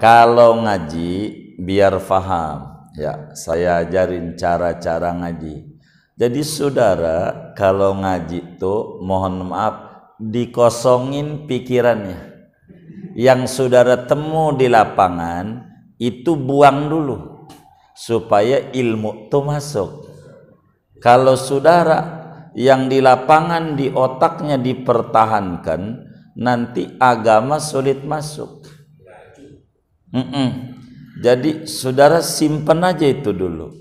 kalau ngaji biar faham ya, saya ajarin cara-cara ngaji. Jadi saudara kalau ngaji tuh mohon maaf dikosongin pikirannya. Yang saudara temu di lapangan itu buang dulu supaya ilmu itu masuk. Kalau saudara yang di lapangan di otaknya dipertahankan, nanti agama sulit masuk. Jadi saudara simpen aja itu dulu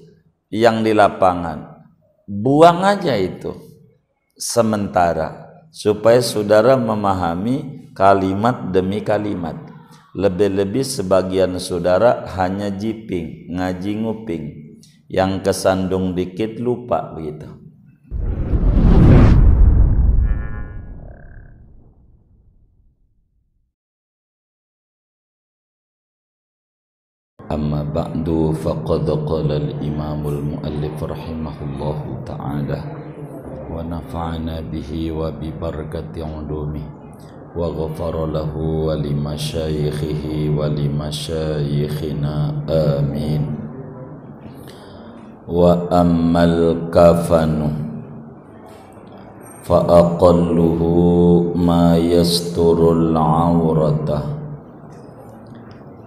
yang di lapangan, buang aja itu sementara supaya saudara memahami kalimat demi kalimat. Lebih-lebih sebagian saudara hanya jiping, ngaji nguping, yang kesandung dikit lupa begitu. Amma ba'du faqad qala al-imamul muallif rahimahullahu ta'ala wa nafa'ana bihi wa bi barakati ulumi wa ghafara lahu wa li masyayikhihi wa li masyayikhina amin. Wa ammal kafanu fa aqalluhu ma yasturul aurata.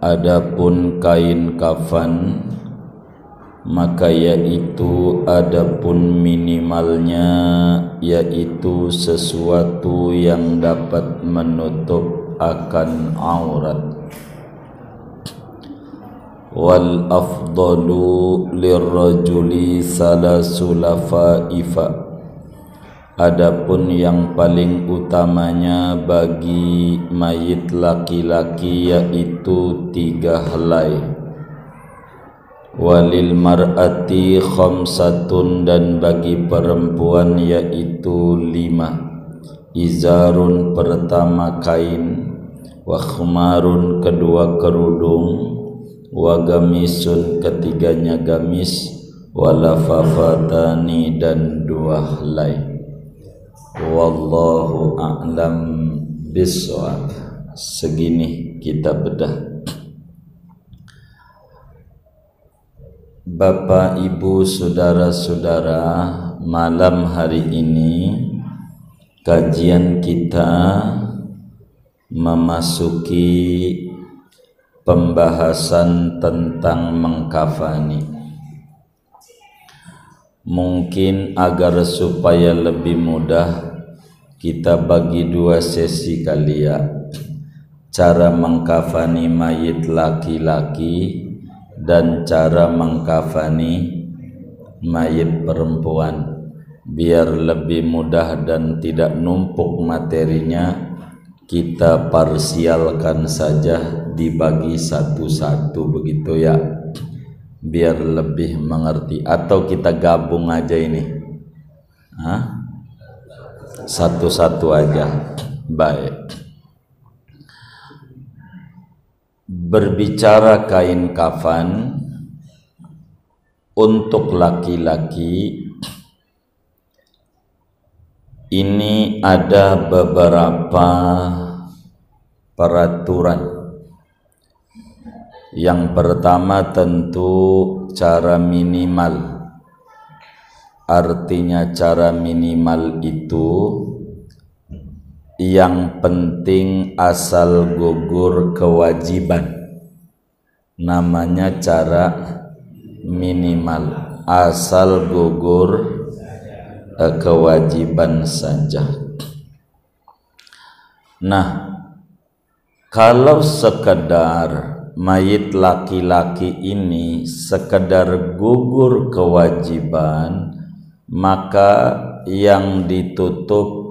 Adapun kain kafan maka yaitu adapun minimalnya yaitu sesuatu yang dapat menutup akan aurat. Wal afdalu lirrajuli salasu lafaifa. Adapun yang paling utamanya bagi mayit laki-laki yaitu 3 helai. Walil mar'ati khamsatun, dan bagi perempuan yaitu 5. Izarun pertama kain, wa khmarun kedua kerudung, wa gamisun ketiganya gamis, wa lafafatani dan 2 helai. Wallahu a'lam bishawab. Segini kita bedah. Bapak, Ibu, saudara-saudara, malam hari ini kajian kita memasuki pembahasan tentang mengkafani. Mungkin agar supaya lebih mudah kita bagi 2 sesi kali ya. Cara mengkafani mayit laki-laki dan cara mengkafani mayit perempuan. Biar lebih mudah dan tidak numpuk materinya, kita parsialkan saja, dibagi satu-satu begitu ya, biar lebih mengerti. Atau kita gabung aja ini, satu-satu aja. Baik. Berbicara kain kafan untuk laki-laki, ini ada beberapa peraturan. Yang pertama tentu cara minimal. Artinya cara minimal itu yang penting asal gugur kewajiban. Namanya cara minimal, asal gugur kewajiban saja. Nah, kalau sekedar mayit laki-laki ini sekedar gugur kewajiban, maka yang ditutup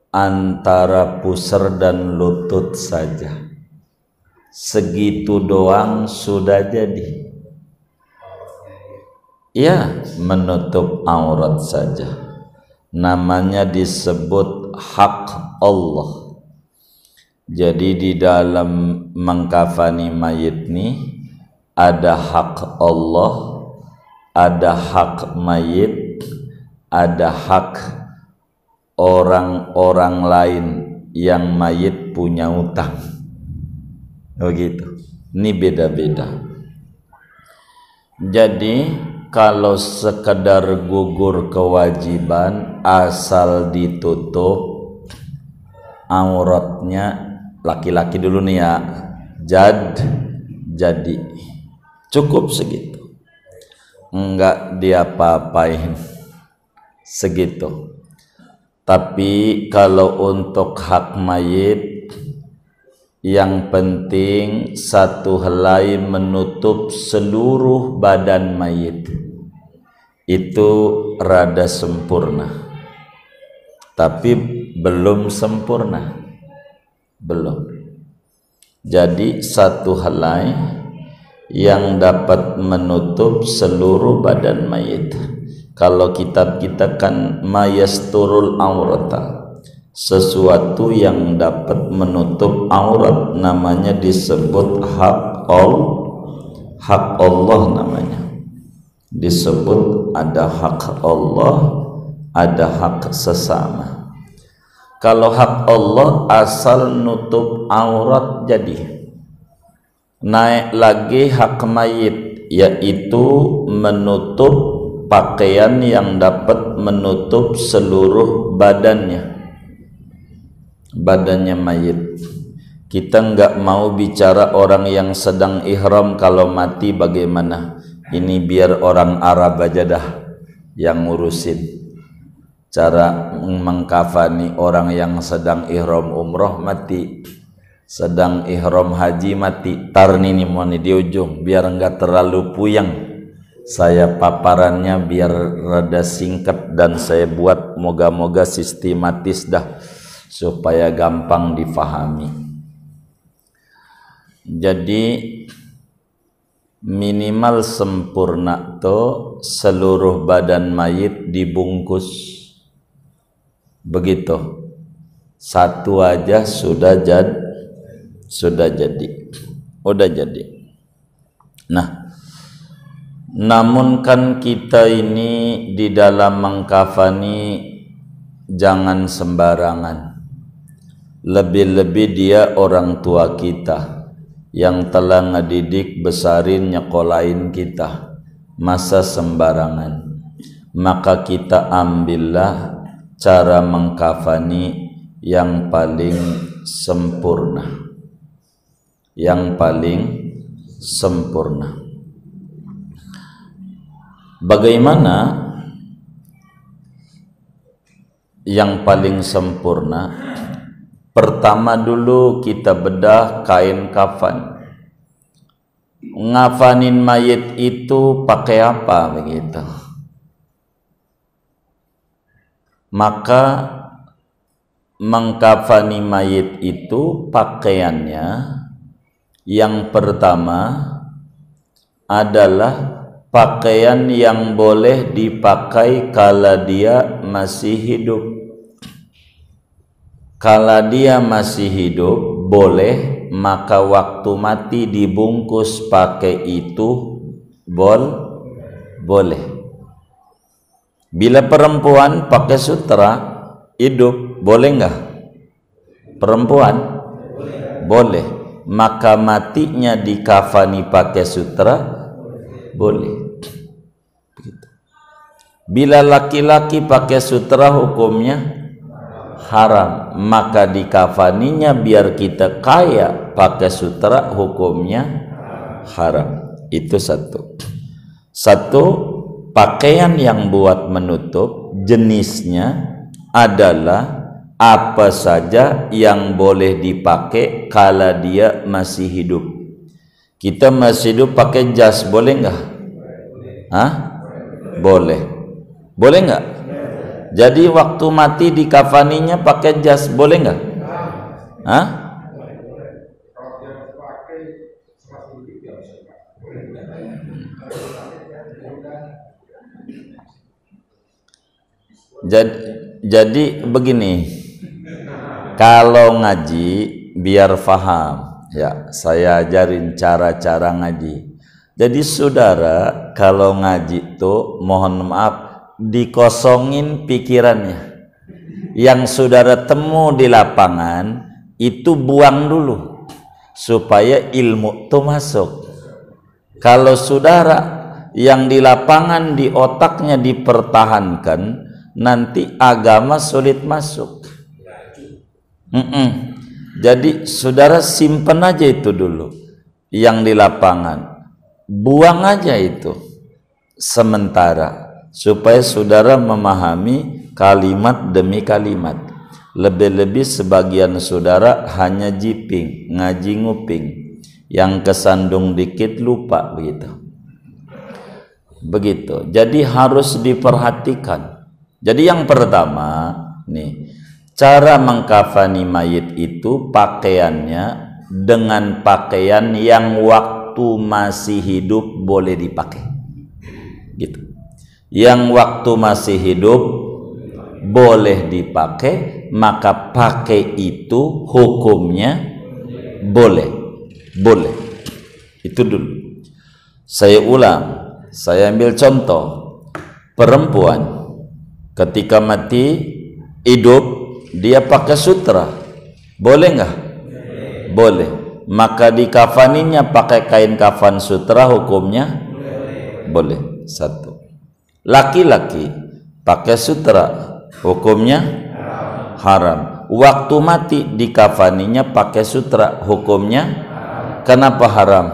antara pusar dan lutut saja. Segitu doang sudah jadi. Ya, menutup aurat saja. Namanya disebut hak Allah. Jadi di dalam mengkafani mayit ini ada hak Allah, ada hak mayit, ada hak orang-orang lain yang mayit punya utang. Begitu. Ini beda-beda. Jadi kalau sekedar gugur kewajiban asal ditutup auratnya laki-laki dulu nih ya, jadi cukup segitu, enggak diapa-apain segitu. Tapi kalau untuk hak mayit, yang penting satu helai menutup seluruh badan mayit, itu rada sempurna, tapi belum sempurna, belum. Jadi satu helai yang dapat menutup seluruh badan mayit. Kalau kitab kita kan mayasturul aurata, sesuatu yang dapat menutup aurat, namanya disebut hak Allah namanya. Disebut ada hak Allah, ada hak sesama. Kalau hak Allah asal nutup aurat jadi. Naik lagi hak mayit, yaitu menutup pakaian yang dapat menutup seluruh badannya mayit. Kita nggak mau bicara orang yang sedang ihram kalau mati bagaimana. Ini biar orang Arab aja dah yang ngurusin cara mengkafani orang yang sedang ihram umroh mati, sedang ihram haji mati. Tar nih moni di ujung biar nggak terlalu puyeng. Saya paparannya biar rada singkat dan saya buat moga-moga sistematis dah supaya gampang difahami. Jadi minimal sempurna tuh seluruh badan mayit dibungkus begitu. Satu aja sudah jadi. Nah, namun kan kita ini di dalam mengkafani jangan sembarangan. Lebih-lebih dia orang tua kita yang telah ngedidik, besarin, nyekolahin kita, masa sembarangan. Maka kita ambillah cara mengkafani yang paling sempurna, yang paling sempurna. Bagaimana yang paling sempurna? Pertama dulu kita bedah kain kafan. Ngafanin mayit itu pakai apa begitu? Maka mengkafani mayit itu pakaiannya yang pertama adalah pakaian yang boleh dipakai kala dia masih hidup. Kala dia masih hidup boleh, maka waktu mati dibungkus pakai itu boleh. Bila perempuan pakai sutra hidup boleh enggak? Perempuan boleh, maka matinya dikafani pakai sutra boleh. Bila laki-laki pakai sutra hukumnya haram, maka dikafaninya biar kita kaya pakai sutra hukumnya haram. Itu satu pakaian yang buat menutup jenisnya adalah apa saja yang boleh dipakai kala dia masih hidup. Kita masih hidup pakai jas boleh enggak? Boleh enggak? Jadi waktu mati dikafaninya pakai jas boleh enggak? Jadi begini, kalau ngaji biar faham ya, saya ajarin cara-cara ngaji. Jadi saudara kalau ngaji tuh mohon maaf dikosongin pikirannya. Yang saudara temu di lapangan itu buang dulu supaya ilmu itu masuk. Kalau saudara yang di lapangan di otaknya dipertahankan, nanti agama sulit masuk. Jadi saudara simpen aja itu dulu yang di lapangan, buang aja itu sementara, supaya saudara memahami kalimat demi kalimat. Lebih-lebih sebagian saudara hanya jiping, ngaji nguping, yang kesandung dikit lupa, begitu. Jadi harus diperhatikan. Jadi yang pertama nih, cara mengkafani mayit itu pakaiannya dengan pakaian yang waktu masih hidup boleh dipakai, gitu. Yang waktu masih hidup boleh dipakai, maka pakai itu hukumnya boleh. Itu dulu. Saya ulang, saya ambil contoh. Perempuan ketika mati hidup dia pakai sutra, boleh nggak? Boleh. Maka dikafaninya pakai kain kafan sutra, hukumnya boleh. Satu. Laki-laki pakai sutra, hukumnya haram. Waktu mati dikafaninya pakai sutra, hukumnya kenapa haram?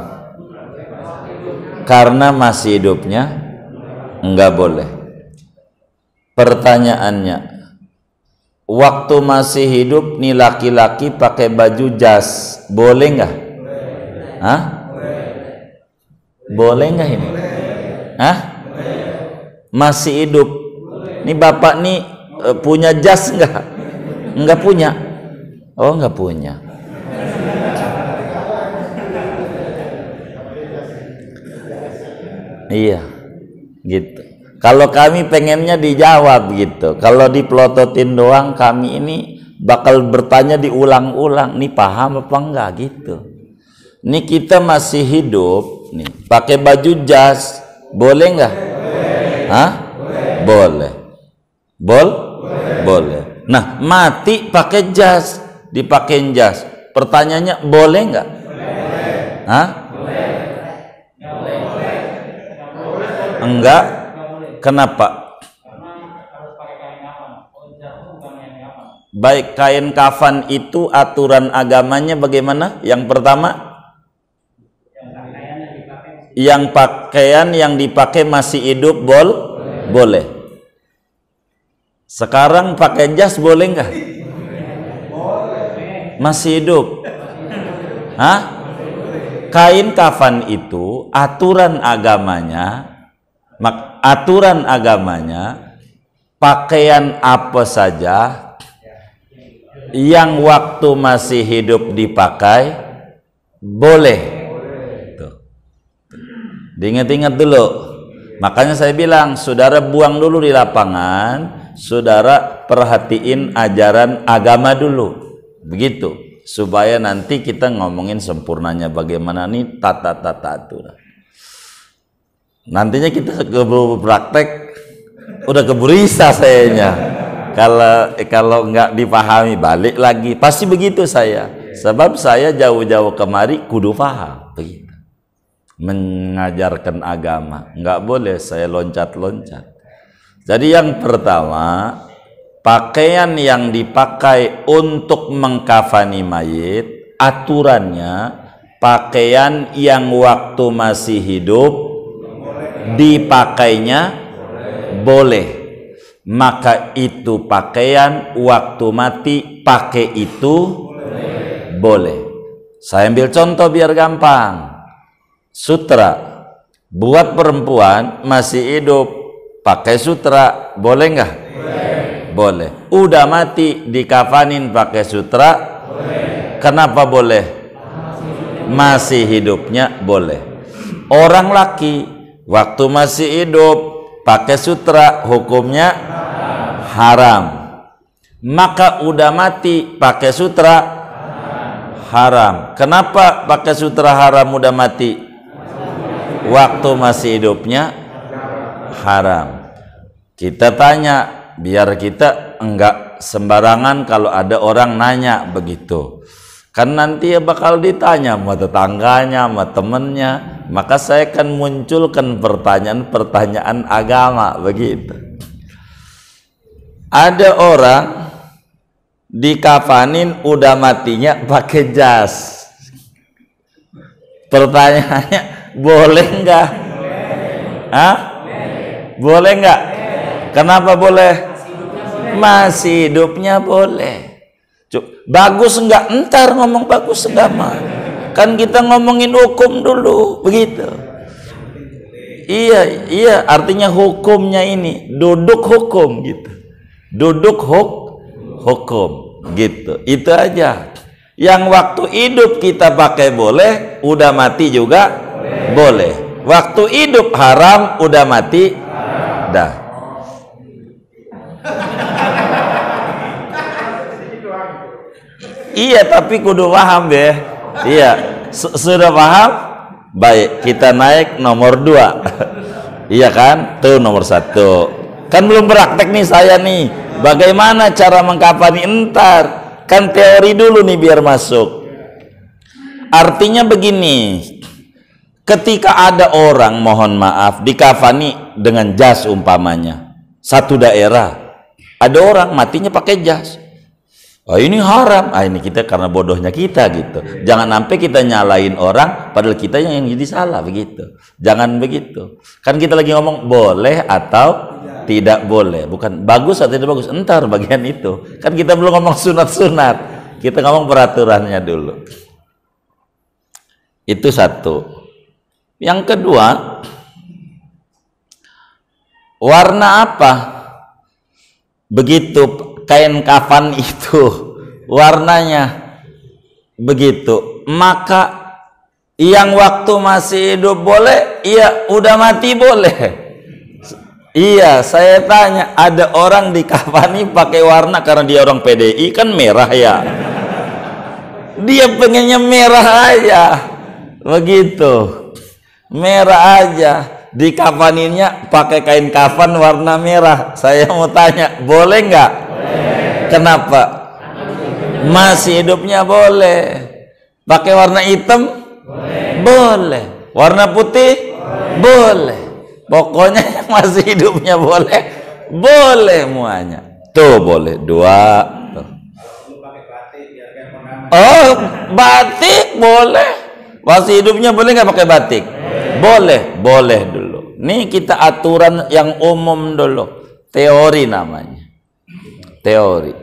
Karena masih hidupnya enggak boleh. Pertanyaannya, waktu masih hidup nih laki-laki pakai baju jas, boleh enggak? Hah? Boleh enggak ini? Hah? Masih hidup. Nih bapak nih punya jas enggak? Enggak punya. Oh, enggak punya. Iya, gitu. Kalau kami pengennya dijawab gitu. Kalau dipelototin doang, kami ini bakal bertanya diulang-ulang. Nih paham apa enggak gitu? Nih kita masih hidup, nih pakai baju jas, boleh enggak? Hah? Boleh. Boleh. Nah, mati pakai jas, dipakein jas. Pertanyaannya boleh enggak? Hah? Enggak. Kenapa? Baik, kain kafan itu aturan agamanya bagaimana? Yang pertama, yang pakaian yang dipakai masih hidup boleh. Sekarang pakai jas boleh enggak? Masih hidup. Hah? Kain kafan itu aturan agamanya, pakaian apa saja yang waktu masih hidup dipakai boleh. Tuh. Diingat-ingat dulu. Makanya saya bilang, saudara buang dulu di lapangan, saudara perhatiin ajaran agama dulu. Begitu, supaya nanti kita ngomongin sempurnanya bagaimana nih tata-tata aturan. Nantinya kita keburu praktek, udah keburu isa sayanya. Kalau nggak dipahami balik lagi, pasti begitu saya. Sebab saya jauh-jauh kemari kudu paham, begitu. Mengajarkan agama, nggak boleh saya loncat-loncat. Jadi yang pertama, pakaian yang dipakai untuk mengkafani mayit, aturannya pakaian yang waktu masih hidup dipakainya boleh, maka itu pakaian waktu mati pakai itu boleh. Saya ambil contoh biar gampang. Sutra buat perempuan masih hidup pakai sutra boleh nggak? Boleh. Udah mati dikafanin pakai sutra boleh. Kenapa boleh? Masih hidupnya boleh. Orang laki waktu masih hidup pakai sutra hukumnya haram. Maka udah mati pakai sutra haram. Kenapa pakai sutra haram udah mati? Waktu masih hidupnya haram. Kita tanya biar kita enggak sembarangan kalau ada orang nanya begitu. Kan nanti ya bakal ditanya sama tetangganya, sama temennya. Maka saya kan munculkan pertanyaan-pertanyaan agama begitu. Ada orang dikafanin udah matinya pakai jas. Pertanyaannya, boleh nggak? Hah? Boleh nggak? Kenapa boleh? Masih hidupnya boleh. Bagus enggak? Entar ngomong bagus enggak mah. Kan kita ngomongin hukum dulu, begitu. Iya, artinya hukumnya ini duduk hukum gitu. Duduk hukum gitu. Itu aja. Yang waktu hidup kita pakai boleh, udah mati juga boleh. Waktu hidup haram, udah mati dah. Iya, tapi kudu paham deh. Iya, sudah paham? Baik, kita naik nomor 2. Iya kan? Tuh nomor 1. Kan belum praktek nih saya nih. Bagaimana cara mengkafani entar? Kan teori dulu nih biar masuk. Artinya begini. Ketika ada orang, mohon maaf, dikafani dengan jas umpamanya. Satu daerah. Ada orang matinya pakai jas. Oh ini haram, ini kita karena bodohnya kita gitu. Jangan sampai kita nyalain orang, padahal kita yang jadi salah begitu. Jangan begitu. Kan kita lagi ngomong boleh atau tidak boleh, bukan bagus atau tidak bagus. Entar bagian itu. Kan kita belum ngomong sunat-sunat. Kita ngomong peraturannya dulu. Itu satu. Yang kedua, warna apa? Begitu kain kafan itu warnanya begitu, maka yang waktu masih hidup boleh, iya udah mati boleh. Iya, saya tanya, ada orang dikafani pakai warna karena dia orang PDI kan merah ya, dia pengennya merah aja begitu, merah aja, dikafaninnya pakai kain kafan warna merah. Saya mau tanya, boleh nggak? Kenapa? Masih hidupnya boleh. Pakai warna hitam? Boleh. Warna putih? Boleh. Pokoknya yang masih hidupnya boleh. Boleh semuanya. Tuh boleh. 2. Tuh. Oh, batik boleh. Masih hidupnya boleh nggak pakai batik? Boleh. Boleh dulu. Nih kita aturan yang umum dulu. Teori namanya. Teori.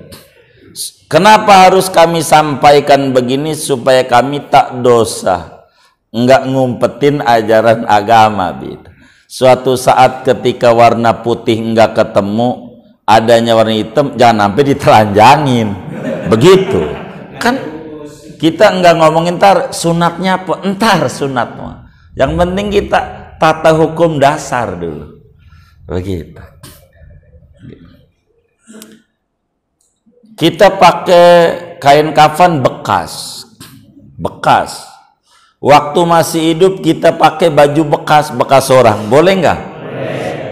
Kenapa harus kami sampaikan begini? Supaya kami tak dosa, enggak ngumpetin ajaran agama gitu. Suatu saat ketika warna putih enggak ketemu, adanya warna hitam, jangan sampai ditelanjangin begitu. Kan kita enggak ngomongin ntar sunatnya apa, entar sunat mah. Yang penting kita tata hukum dasar dulu begitu. Kita pakai kain kafan bekas. Waktu masih hidup kita pakai baju bekas orang, boleh nggak?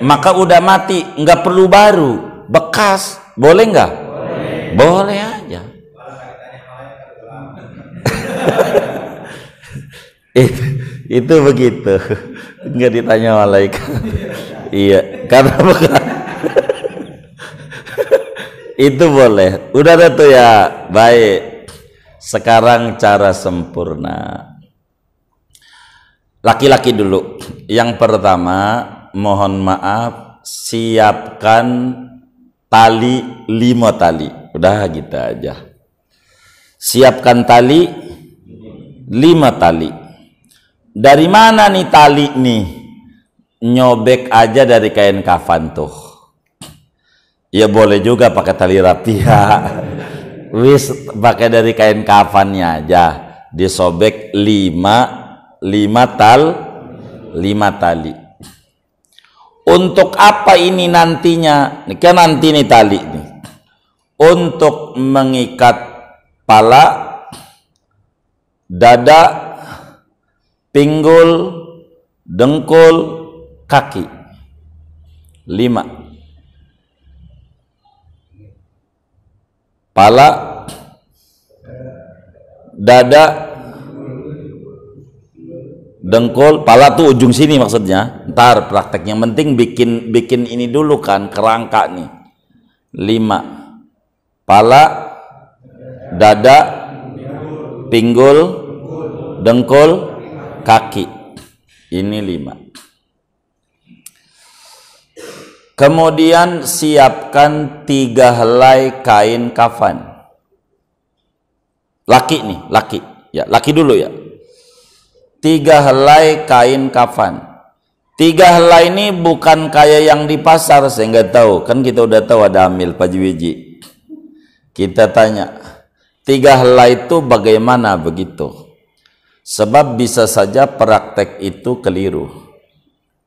Maka udah mati, nggak perlu baru, bekas, boleh nggak? Boleh aja. itu begitu, nggak ditanya malaikat. Iya, karena bekas. Itu boleh. Udah ada tuh ya. Baik. Sekarang cara sempurna. Laki-laki dulu. Yang pertama, mohon maaf, siapkan tali 5 tali. Udah gitu aja. Siapkan tali 5 tali. Dari mana nih tali nih? Nyobek aja dari kain kafan tuh. Ya boleh juga pakai tali rapia. Wis pakai dari kain kafannya aja. Disobek 5 tali. Untuk apa ini nantinya? Ini kan nanti nih tali nih. Untuk mengikat pala, dada, pinggul, dengkul, kaki. 5. Pala, dada, dengkul, pala tuh ujung sini maksudnya. Ntar praktek, yang penting bikin ini dulu kan, kerangka nih. 5. Pala, dada, pinggul, dengkul, kaki. Ini 5. Kemudian siapkan 3 helai kain kafan. Laki nih, laki. Ya, laki dulu ya. 3 helai kain kafan. 3 helai ini bukan kayak yang di pasar, saya nggak tahu. Kan kita udah tahu ada amil Pak Wiji. Kita tanya, 3 helai itu bagaimana begitu? Sebab bisa saja praktek itu keliru.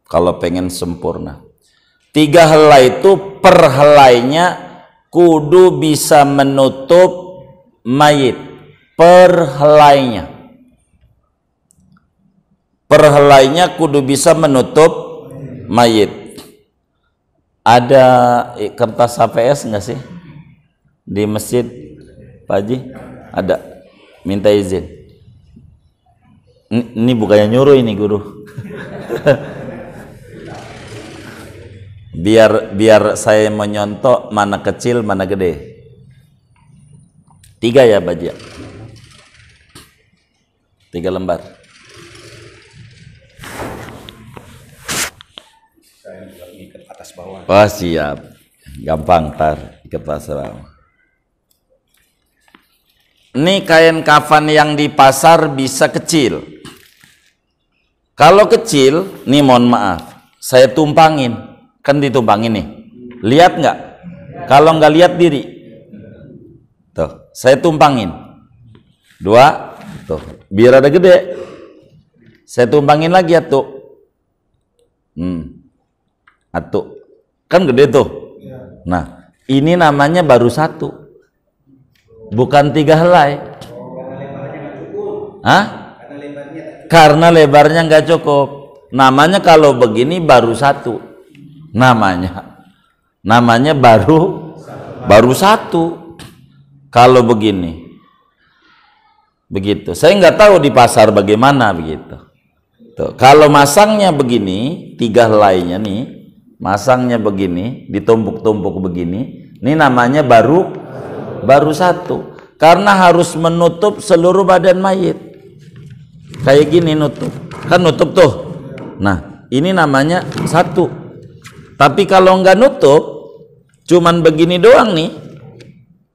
Kalau pengen sempurna. 3 helai itu per helainya kudu bisa menutup mayit. Per helainya. Per helainya kudu bisa menutup mayit. Ada kertas HPS enggak sih? Di masjid Pak Haji? Ada. Minta izin. Ini bukannya nyuruh ini guru. biar saya menyontok mana kecil mana gede. 3 ya Bajia. 3 lembar. Saya juga ikat atas bawah. Oh siap, gampang tar ikat atas bawah. Ini kain kafan yang di pasar bisa kecil. Kalau kecil, nih mohon maaf, saya tumpangin. Kan ditumpangin nih, lihat nggak? Kalau nggak lihat diri, tuh saya tumpangin 2, tuh biar ada gede, saya tumpangin lagi atuh, atuh kan gede tuh. Nah ini namanya baru 1, bukan 3 helai. Hah? Karena lebarnya nggak cukup. Namanya kalau begini baru 1. Namanya baru 1. Kalau begini begitu, saya nggak tahu di pasar bagaimana begitu. Tuh, kalau masangnya begini, 3 helainya nih, masangnya begini, ditumpuk-tumpuk begini, ini namanya baru 1. Karena harus menutup seluruh badan mayit. Kayak gini nutup, kan nutup tuh. Nah ini namanya 1. Tapi kalau nggak nutup, cuman begini doang nih,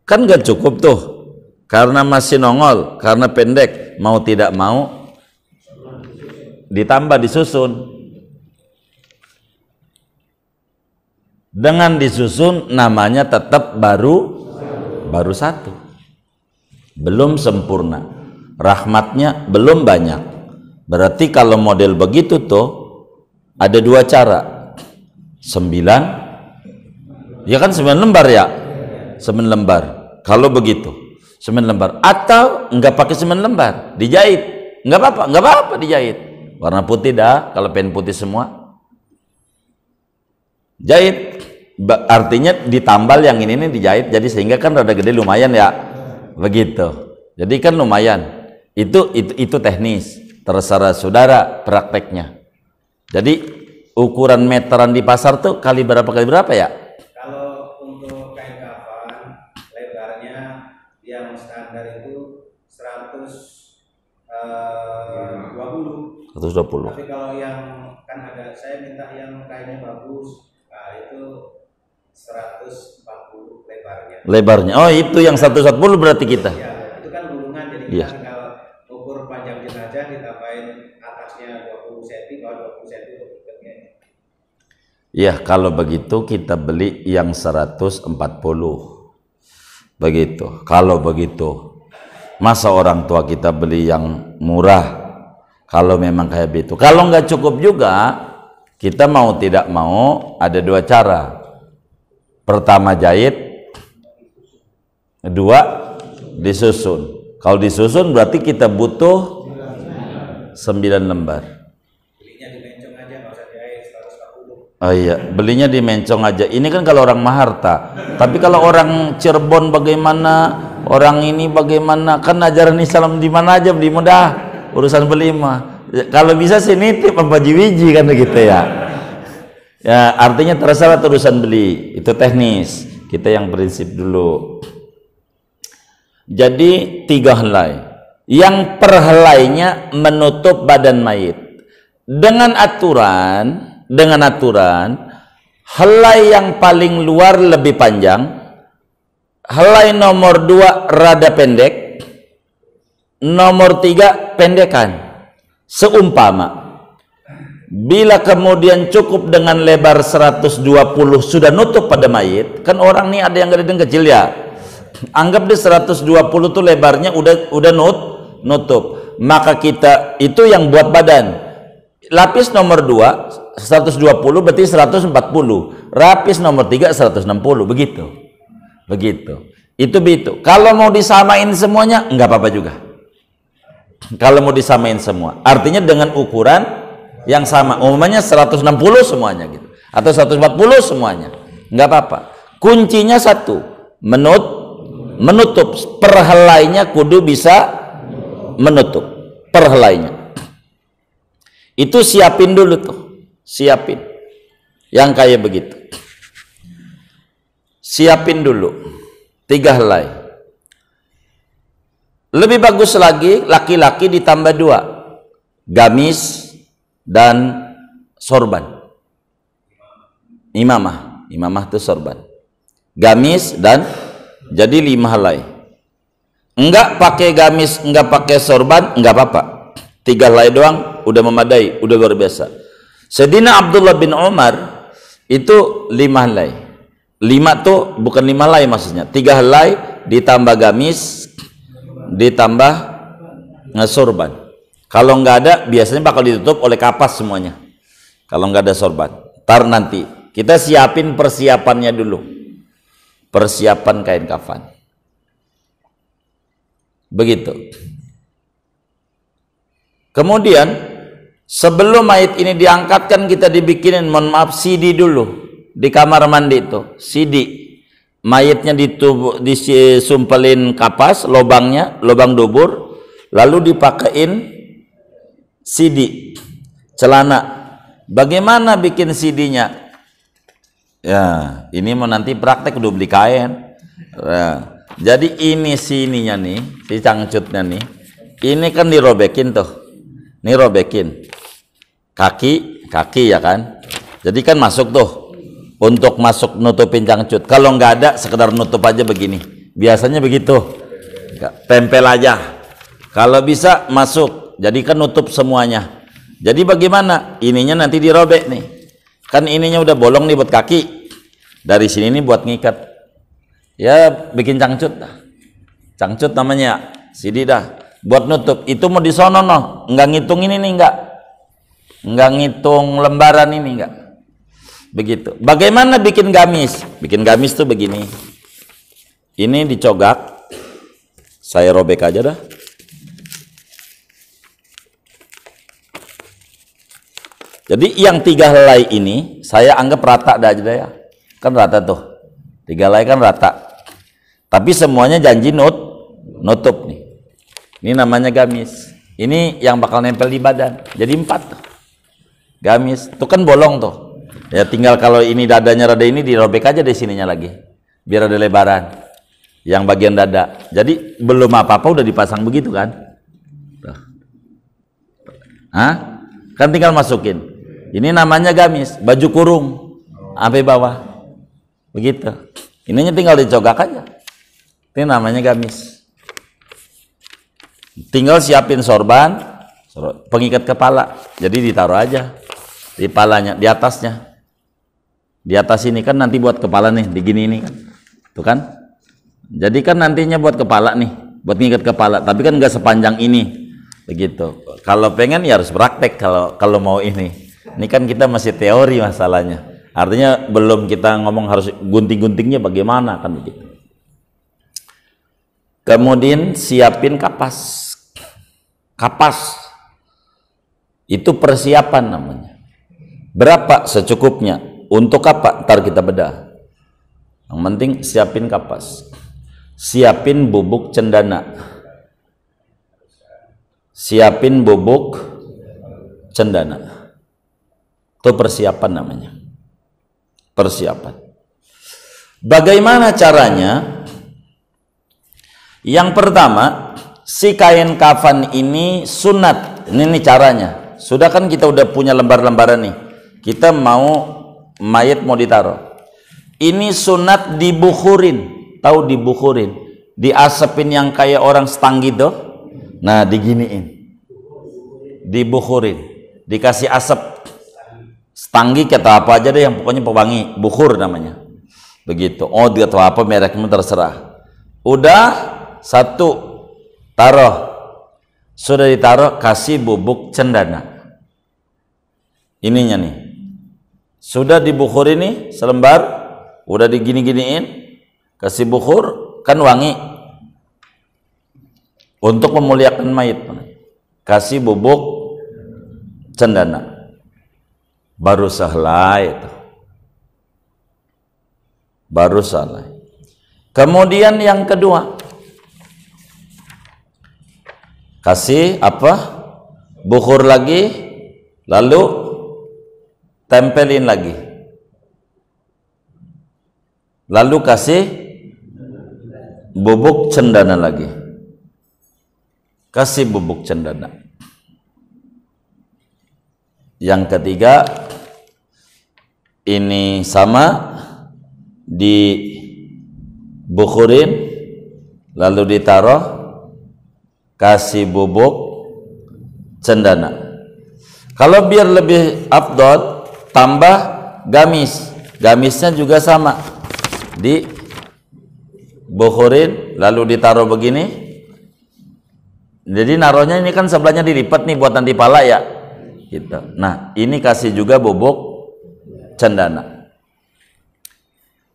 kan nggak cukup tuh. Karena masih nongol, karena pendek, mau tidak mau ditambah disusun. Dengan disusun namanya tetap baru 1. Belum sempurna. Rahmatnya belum banyak. Berarti kalau model begitu tuh ada 2 cara. 9, ya kan 9 lembar ya, 9 lembar. Kalau begitu 9 lembar, atau enggak pakai 9 lembar, dijahit, enggak apa-apa dijahit. Warna putih dah, kalau pen putih semua. Jahit, artinya ditambal yang ini dijahit, jadi sehingga kan rada gede lumayan ya, begitu. Jadi kan lumayan. Itu teknis, terserah saudara prakteknya. Jadi ukuran meteran di pasar tuh kali berapa ya? Kalau untuk kain kafan lebarnya yang standar itu 120. Tapi kalau yang kan ada, saya minta yang kainnya bagus, nah itu 140 lebarnya. Oh itu yang 140 berarti kita. Ya, itu kan gulungan, jadi kita tinggal ukur panjang jenazah ditambahin atasnya 20 cm, bawah 20 cm untuk ikatnya. Ya kalau begitu kita beli yang 140 begitu. Kalau begitu masa orang tua kita beli yang murah kalau memang kayak begitu. Kalau nggak cukup juga, kita mau tidak mau ada 2 cara. Pertama jahit, 2 disusun. Kalau disusun berarti kita butuh 9 lembar. Oh iya, belinya di Mencong aja. Ini kan kalau orang Maharta. Tapi kalau orang Cirebon bagaimana? orang ini bagaimana, kan ajaran Islam di mana aja di mudah urusan beli mah. Kalau bisa sih nitip apa biji kan gitu ya. Ya artinya terserah urusan beli, itu teknis. Kita yang prinsip dulu. Jadi 3 helai. Yang per helainya menutup badan mayit. Dengan aturan helai yang paling luar lebih panjang, helai nomor 2 rada pendek, nomor 3 pendekan. Seumpama bila kemudian cukup dengan lebar 120 sudah nutup pada mayit, kan orang nih ada yang gede dan kecil ya. Anggap di 120 tuh lebarnya udah nutup. Maka kita itu yang buat badan. Lapis nomor 2 120 berarti 140. Lapis nomor 3 160 begitu. Itu. Kalau mau disamain semuanya enggak apa-apa juga. Kalau mau disamain semua, artinya dengan ukuran yang sama, umumnya 160 semuanya gitu, atau 140 semuanya, enggak apa-apa. Kuncinya satu, menutup perhelainya kudu bisa menutup perhelainya. Itu siapin dulu tuh, siapin yang kayak begitu, siapin dulu 3 helai. Lebih bagus lagi laki-laki ditambah 2, gamis dan sorban. Imamah itu sorban, gamis dan jadi 5 helai. Enggak pakai gamis, enggak pakai sorban, enggak apa-apa. 3 helai doang udah memadai, udah luar biasa. Sayyidina Abdullah bin Umar itu 5 helai. 5 tuh bukan 5 helai maksudnya, 3 helai ditambah gamis ditambah sorban. Kalau nggak ada biasanya bakal ditutup oleh kapas semuanya. Kalau nggak ada sorban, tar nanti kita siapin persiapannya dulu, persiapan kain kafan. Begitu. Kemudian sebelum mayit ini diangkat kan kita dibikinin, mohon maaf, CD dulu di kamar mandi itu, CD. Mayitnya disumpelin kapas, lubang dubur, lalu dipakein CD celana. Bagaimana bikin CD-nya? Ya, ini mau nanti praktek udah beli kain. Nah, jadi ini sininya nih, si cangcutnya nih, ini kan dirobekin tuh, nih robekin kaki ya kan. Jadi kan masuk tuh. Untuk masuk nutupin cangcut. Kalau nggak ada sekedar nutup aja begini. Biasanya begitu. Tempel aja. Kalau bisa masuk. Jadi kan nutup semuanya. Jadi bagaimana? Ininya nanti dirobek nih. Kan ininya udah bolong nih buat kaki. Dari sini nih buat ngikat. Ya bikin cangcut dah. Cangcut namanya. Sidi dah. Buat nutup. Itu mau disono no. Nggak ngitung ini nih nggak. Nggak ngitung lembaran ini nggak. Begitu. Bagaimana bikin gamis? Bikin gamis tuh begini. Ini dicogak. Saya robek aja dah. Jadi yang 3 helai ini saya anggap rata dah aja ya. Kan rata tuh. 3 helai kan rata. Tapi semuanya janji nutup nih. Ini namanya gamis. Ini yang bakal nempel di badan. Jadi 4 tuh. Gamis. Itu kan bolong tuh. Ya tinggal kalau ini dadanya rada ini dirobek aja di sininya lagi. Biar ada lebaran. Yang bagian dada. Jadi belum apa-apa udah dipasang begitu kan? Hah? Kan tinggal masukin. Ini namanya gamis, baju kurung sampai bawah. Begitu. Ininya tinggal dicogak aja. Ini namanya gamis. Tinggal siapin sorban, pengikat kepala. Jadi ditaruh aja di palanya, di atasnya. Di atas ini kan nanti buat kepala nih, digini ini kan. Tuh kan? Jadi kan nantinya buat kepala nih, buat ngikat kepala, tapi kan nggak sepanjang ini. Begitu. Kalau pengen ya harus praktek kalau mau ini. Ini kan kita masih teori masalahnya. Artinya belum kita ngomong harus gunting-guntingnya bagaimana kan begitu. Kemudian siapin kapas. Kapas. Itu persiapan namanya. Berapa secukupnya? Untuk apa? Ntar kita bedah. Yang penting siapin kapas. siapin bubuk cendana. Siapin bubuk cendana. Itu persiapan namanya. Persiapan. Bagaimana caranya? Yang pertama, si kain kafan ini sunat. Ini caranya. Sudah kan kita udah punya lembar-lembaran nih. Kita mau mayat mau ditaruh. Ini sunat dibukurin. Tahu dibukurin? Diasepin yang kayak orang stang gitu. Nah, diginiin. Dibukurin. Dikasih asap. Stanggi atau apa aja deh yang pokoknya pewangi. Bukur namanya. Begitu. Oh, dia tahu apa mereknya terserah. Udah satu taruh. Sudah ditaruh, kasih bubuk cendana. Ininya nih. Sudah dibukur ini selembar, udah digini-giniin, kasih bukur, kan wangi. Untuk memuliakan mayit, kasih bubuk cendana. Baru selesai itu. Baru selesai. Kemudian yang kedua, kasih apa? Bukur lagi, lalu tempelin lagi. Lalu kasih bubuk cendana lagi. Kasih bubuk cendana. Yang ketiga, ini sama, dibukurin, lalu ditaruh, kasih bubuk cendana. Kalau biar lebih afdol, tambah gamis. Gamisnya juga sama, dibukurin, lalu ditaruh begini. Jadi naruhnya ini kan sebelahnya dilipat nih buat nanti pala ya. Gitu. Nah, ini kasih juga bubuk cendana.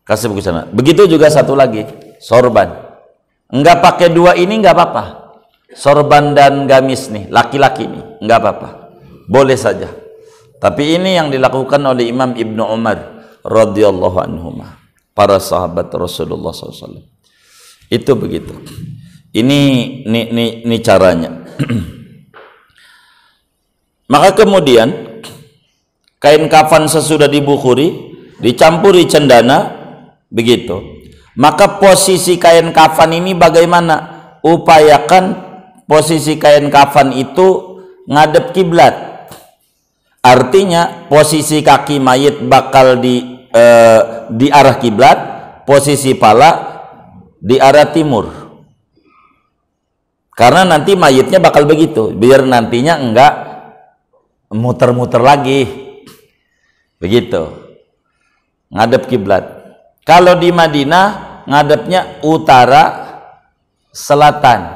Kasih bubuk cendana. Begitu juga satu lagi, sorban. Enggak pakai dua ini enggak apa-apa. Sorban dan gamis nih, laki-laki nih, enggak apa-apa. Boleh saja. Tapi ini yang dilakukan oleh Imam Ibnu Umar radhiyallahu anhuma, para sahabat Rasulullah SAW. Itu begitu. Ini caranya. Maka kemudian kain kafan sesudah dibukuri, dicampuri cendana, begitu. Maka posisi kain kafan ini bagaimana? Upayakan posisi kain kafan itu ngadep kiblat. Artinya posisi kaki mayit bakal di arah kiblat, posisi pala di arah timur. Karena nanti mayitnya bakal begitu, biar nantinya enggak muter-muter lagi. Begitu. Ngadep kiblat. Kalau di Madinah ngadepnya utara selatan.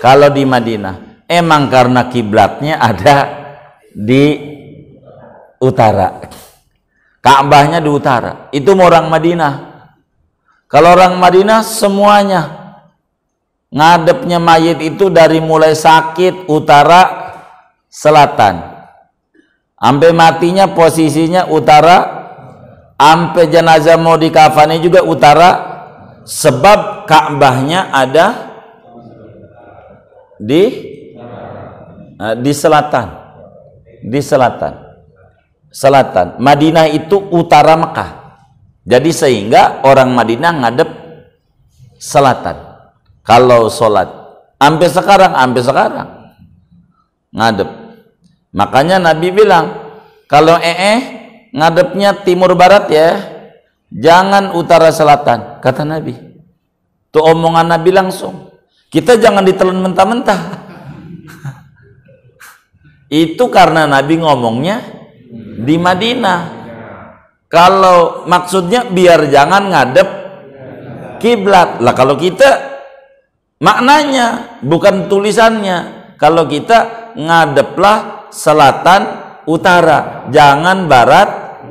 Kalau di Madinah emang karena kiblatnya ada di utara. Ka'bahnya di utara. Itu orang Madinah. Kalau orang Madinah semuanya ngadepnya mayit itu dari mulai sakit utara selatan, sampai matinya posisinya utara, sampai jenazah mau dikafani juga utara, sebab Ka'bahnya ada di selatan, di selatan. Madinah itu utara Mekah, jadi sehingga orang Madinah ngadep selatan. Kalau sholat sampai sekarang ngadep. Makanya Nabi bilang kalau ngadepnya timur barat ya, jangan utara selatan, kata Nabi. Itu omongan Nabi langsung. Kita jangan ditelan mentah-mentah. Itu karena Nabi ngomongnya di Madinah. Kalau maksudnya biar jangan ngadep kiblat. Lah kalau kita maknanya bukan tulisannya, kalau kita ngadeplah selatan utara, jangan barat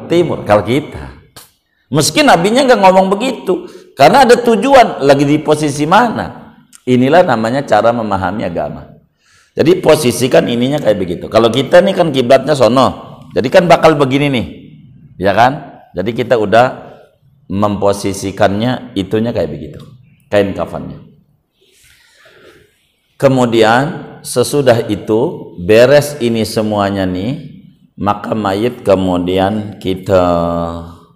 timur. Kalau kita, meski nabinya nggak ngomong begitu, karena ada tujuan lagi di posisi mana. Inilah namanya cara memahami agama. Jadi posisikan ininya kayak begitu. Kalau kita nih kan kiblatnya sono, jadi kan bakal begini nih, ya kan? Jadi kita udah memposisikannya itunya kayak begitu. kain kafannya. Kemudian sesudah itu beres ini semuanya nih, maka mayit kemudian kita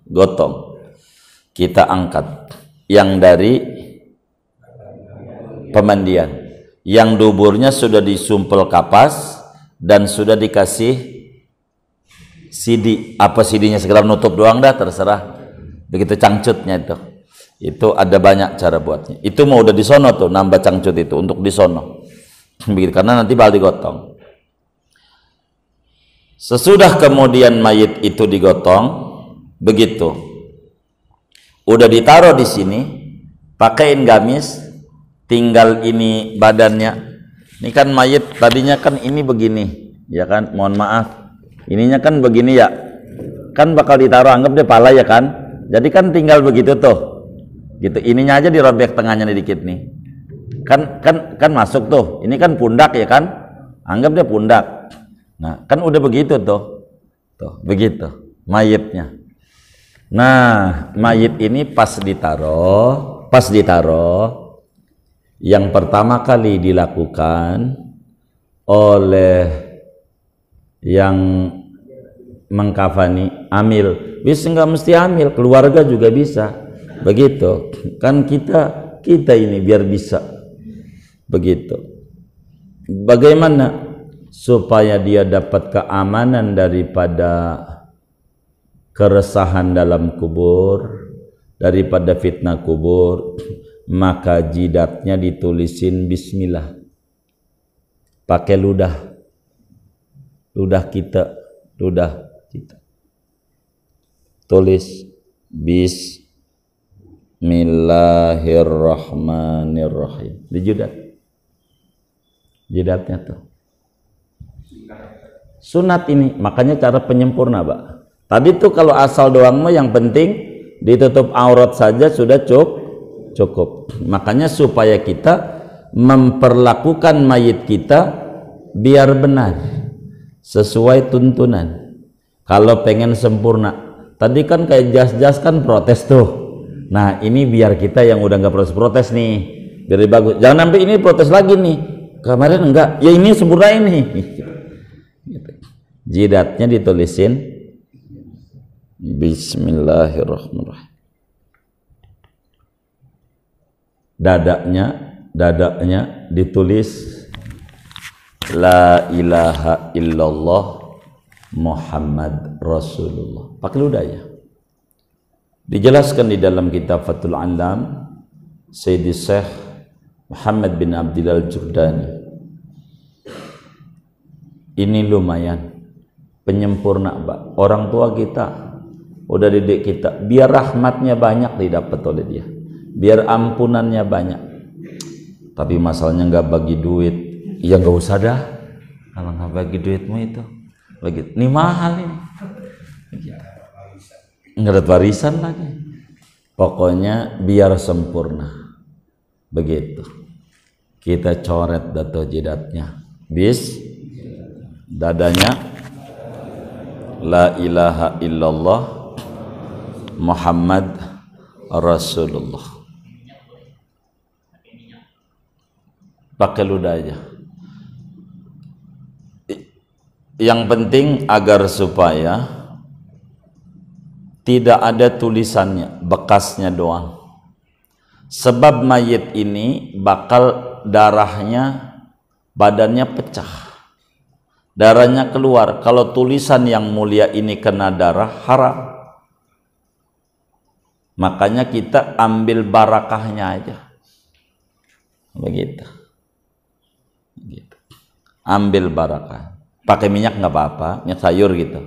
gotong, kita angkat yang dari pemandian, yang duburnya sudah disumpel kapas dan sudah dikasih sidi, apa sidinya segala nutup doang dah, terserah. Begitu cangcutnya itu ada banyak cara buatnya. Itu mau udah disono tuh, nambah cangcut itu untuk disono. Begitu, karena nanti bakal digotong. Sesudah kemudian mayit itu digotong, begitu udah ditaruh di sini, pakaiin gamis, tinggal ini badannya. Ini kan mayit tadinya kan ini begini, ya kan? Mohon maaf, ininya kan begini ya, kan bakal ditaruh, anggap dia pala ya kan? Jadi kan tinggal begitu tuh, gitu. Ininya aja dirobek tengahnya dikit nih. Kan masuk tuh, ini kan pundak ya kan, anggap dia pundak. Nah kan udah begitu tuh begitu mayitnya. Nah mayit ini pas ditaruh, yang pertama kali dilakukan oleh yang mengkafani amil, bisa nggak mesti amil, keluarga juga bisa begitu kan, kita ini biar bisa begitu. Bagaimana supaya dia dapat keamanan daripada keresahan dalam kubur, daripada fitnah kubur? Maka jidatnya ditulisin bismillah pakai ludah kita, tulis bismillahirrahmanirrahim di jidatnya tuh. Sunat ini, makanya cara penyempurna, Pak. Tadi tuh kalau asal doang mah yang penting ditutup aurat saja sudah cukup. Makanya supaya kita memperlakukan mayit kita biar benar sesuai tuntunan. Kalau pengen sempurna, tadi kan kayak jas kan protes tuh. Nah ini biar kita yang udah nggak protes nih, biar bagus. Jangan sampai ini protes lagi nih, kemarin enggak, ya ini sempurna ini. Jidatnya ditulisin bismillahirrahmanirrahim. Dadanya ditulis la ilaha illallah Muhammad Rasulullah, pakai ludah ya. Dijelaskan di dalam kitab Fathul Alam Sayyidi Syekh Muhammad bin Abdillah Al-Jurdani. Ini lumayan penyempurna, Pak. Orang tua kita udah didik kita biar rahmatnya banyak didapat oleh dia, biar ampunannya banyak. Tapi masalahnya nggak bagi duit, ya nggak usah dah. Kalau nggak bagi duitmu itu begitu, ini mahal ini, nggak ada warisan lagi. Pokoknya biar sempurna begitu. Kita coret dato jidatnya, dadanya la ilaha illallah Muhammad Rasulullah, pakai ludah aja. Yang penting agar supaya tidak ada tulisannya, bekasnya doang. Sebab mayit ini bakal darahnya, badannya pecah, darahnya keluar. Kalau tulisan yang mulia ini kena darah, haram. Makanya kita ambil barakahnya aja, begitu. Ambil barakah. Pakai minyak nggak apa-apa, minyak sayur gitu,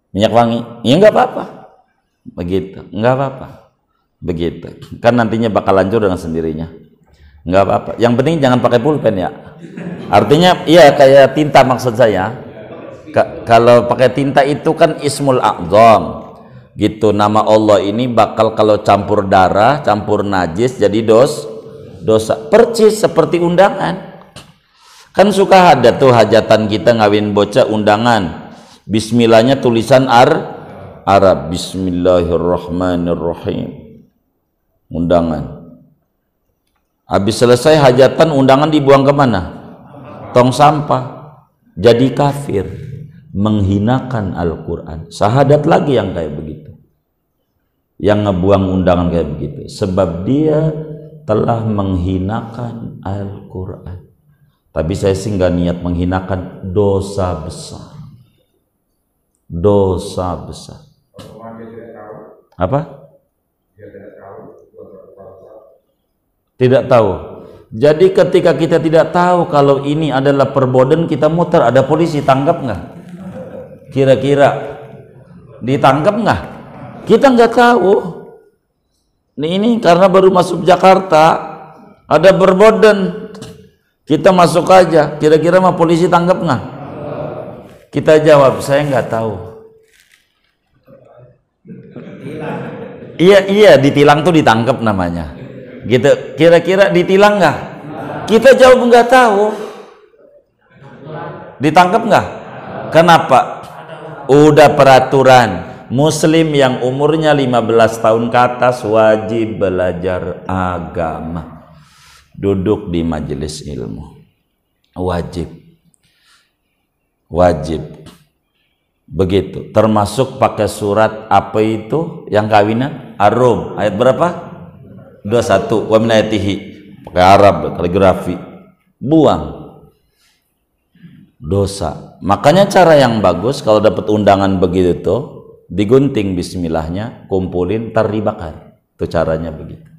minyak wangi, ya nggak apa-apa, begitu, nggak apa-apa, begitu. Kan nantinya bakal hancur dengan sendirinya, nggak apa-apa. Yang penting jangan pakai pulpen ya. Artinya, iya kayak tinta maksud saya. Kalau pakai tinta itu kan ismul a'zam, gitu. Nama Allah ini bakal kalau campur darah, campur najis jadi dosa. Percis seperti undangan. Kan suka ada tuh hajatan kita ngawin bocah undangan, bismillahnya tulisan Arab, bismillahirrahmanirrahim. undangan. Habis selesai hajatan, undangan dibuang kemana? Tong sampah. Jadi kafir, menghinakan Al-Quran. Sahadat lagi yang kayak begitu, yang ngebuang undangan kayak begitu, sebab dia telah menghinakan Al-Quran. Tapi saya sih nggak niat menghinakan, dosa besar, dosa besar. Apa? Tidak tahu. Jadi ketika kita tidak tahu kalau ini adalah perboden, kita muter, ada polisi tangkap nggak? Kira-kira ditangkap nggak? Kita nggak tahu. Ini karena baru masuk Jakarta, ada perboden, kita masuk aja. Kira-kira mah polisi tangkap nggak? Kita jawab, saya nggak tahu. Iya, ditilang tuh ditangkap namanya. Gitu. Kira-kira ditilang nggak? Kita jawab nggak tahu. Ditangkap nggak? Kenapa? Udah peraturan, Muslim yang umurnya 15 tahun ke atas wajib belajar agama, duduk di majelis ilmu, wajib begitu. Termasuk pakai surat apa itu yang kawinan, Ar-Rum ayat berapa? 21, wa min ayatihi, pakai Arab, kaligrafi, buang, dosa. Makanya cara yang bagus kalau dapat undangan begitu tuh, digunting bismillahnya, kumpulin, ntar dibakar. Itu caranya begitu.